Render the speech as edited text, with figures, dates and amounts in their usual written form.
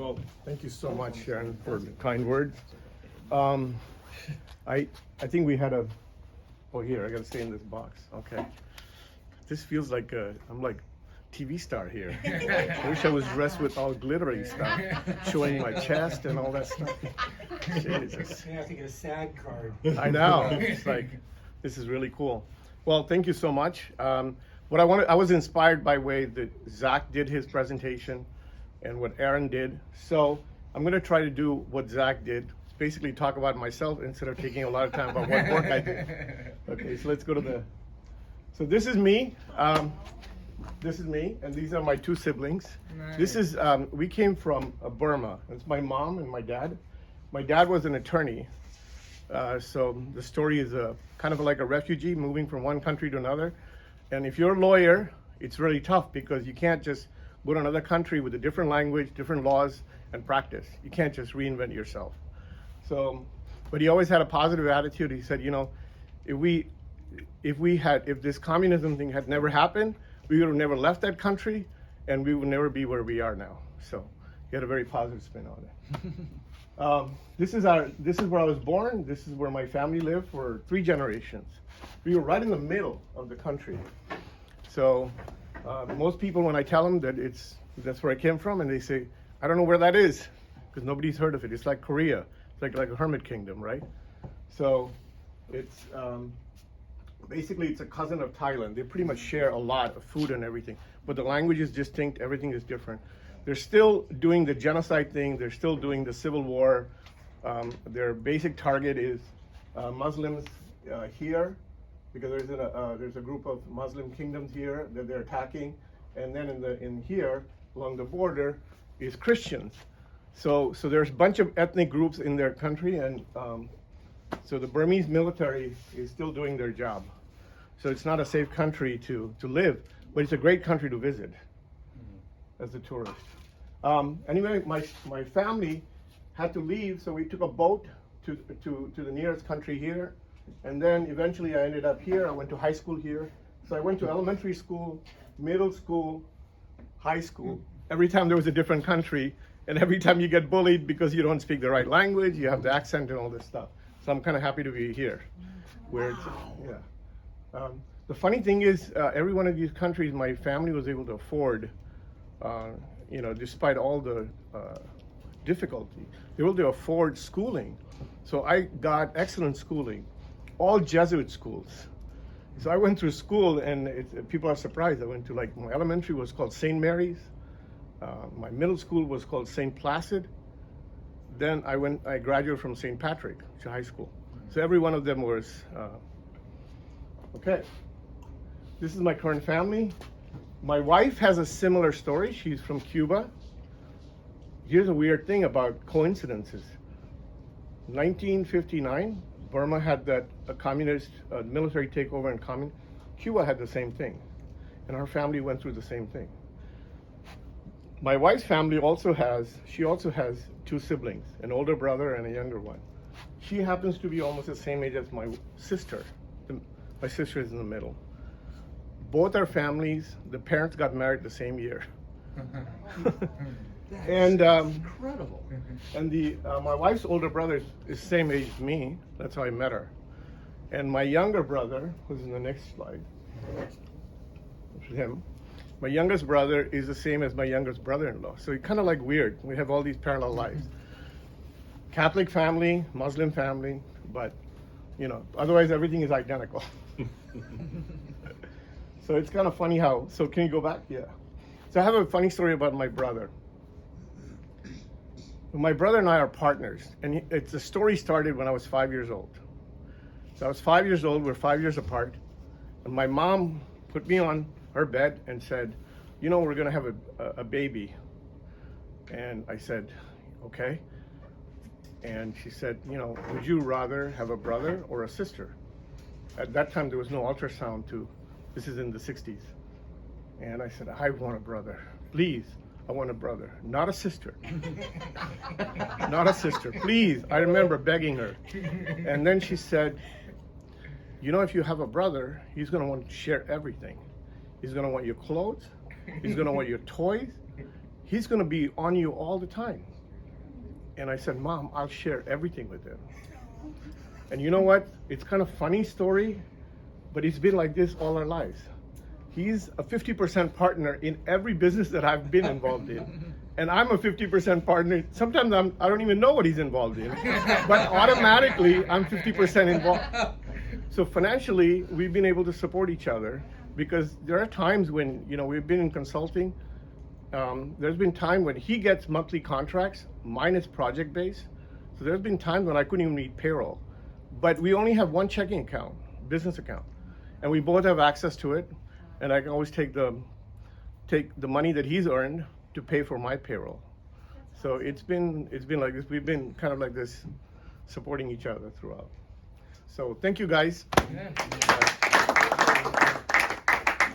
Well, thank you so much, Sharon, for the kind words. I think we had a. Oh, here I gotta stay in this box. Okay. This feels like I'm like TV star here. I wish I was dressed with all glittery stuff, showing my chest and all that stuff. Jesus. You have to get a SAG card. I know. It's like, this is really cool. Well, thank you so much. I was inspired by the way that Zach did his presentation and what Aaron did. So I'm going to try to do what Zach did. Basically talk about myself instead of taking a lot of time about what work I did. Okay, so let's go to the. So this is me. This is me, and these are my two siblings. Nice. This is, we came from Burma. It's my mom and my dad. My dad was an attorney. So the story is kind of like a refugee moving from one country to another. And if you're a lawyer, it's really tough because you can't just go to another country with a different language, different laws, and practice. You can't just reinvent yourself. So, but he always had a positive attitude. He said, you know, if this communism thing had never happened, we would have never left that country, and we would never be where we are now. So he had a very positive spin on it. This is where I was born. This is where my family lived for 3 generations. We were right in the middle of the country. So most people, when I tell them that that's where I came from, and they say, I don't know where that is, because nobody's heard of it. It's like Korea. It's like a hermit kingdom, right? So it's basically it's a cousin of Thailand. They pretty much share a lot of food and everything, but the language is distinct. Everything is different. They're still doing the genocide thing. They're still doing the civil war. Their basic target is Muslims here, because there's a group of Muslim kingdoms here that they're attacking, and then in here along the border is Christians. So there's a bunch of ethnic groups in their country, and so the Burmese military is still doing their job. So it's not a safe country to live, but it's a great country to visit as a tourist. Anyway, my family had to leave, so we took a boat to the nearest country here, and then eventually I ended up here. I went to high school here. So I went to elementary school, middle school, high school. Every time there was a different country, and every time you get bullied because you don't speak the right language, you have the accent and all this stuff. So I'm kind of happy to be here. Where it's, yeah. The funny thing is, every one of these countries, my family was able to afford, despite all the difficulty, they were able to afford schooling. So I got excellent schooling, all Jesuit schools. So I went through school, and people are surprised. I went to, like, my elementary was called St. Mary's. My middle school was called St. Placid. Then I graduated from St. Patrick to high school. So every one of them was, okay. This is my current family. My wife has a similar story. She's from Cuba. Here's a weird thing about coincidences. 1959, Burma had that communist military takeover and communism. Cuba had the same thing. And our family went through the same thing. My wife's family also has 2 siblings, an older brother and a younger one. She happens to be almost the same age as my sister. My sister is in the middle. Both our families, the parents got married the same year. And incredible. And my wife's older brother is the same age as me. That's how I met her. And my younger brother, who's in the next slide, him. My youngest brother is the same as my youngest brother-in-law. So it's kind of like weird. We have all these parallel lives. Catholic family, Muslim family, but otherwise everything is identical. So it's kind of funny how, so can you go back? Yeah. So I have a funny story about my brother. My brother and I are partners, and the story started when I was 5 years old. So I was 5 years old, we're 5 years apart, and my mom put me on her bed and said, we're gonna have a baby. And I said, okay. And she said, would you rather have a brother or a sister? At that time, there was no ultrasound this is in the 60s. And I said, I want a brother. Please, I want a brother, not a sister. Not a sister, please. I remember begging her. And then she said, if you have a brother, he's gonna want to share everything. He's gonna want your clothes, he's gonna want your toys, he's going to be on you all the time. And I said, Mom, I'll share everything with him. And you know what? It's kind of funny story, but it's been like this all our lives. He's a 50% partner in every business that I've been involved in. And I'm a 50% partner. Sometimes I don't even know what he's involved in, but automatically I'm 50% involved. So financially, we've been able to support each other, because there are times when, we've been in consulting. There's been time when he gets monthly contracts, mine is project based. So there's been times when I couldn't even meet payroll, but we only have one checking account, business account, and we both have access to it. And I can always take the money that he's earned to pay for my payroll. So it's been like this. We've been kind of like this, supporting each other throughout. So thank you guys. Yeah.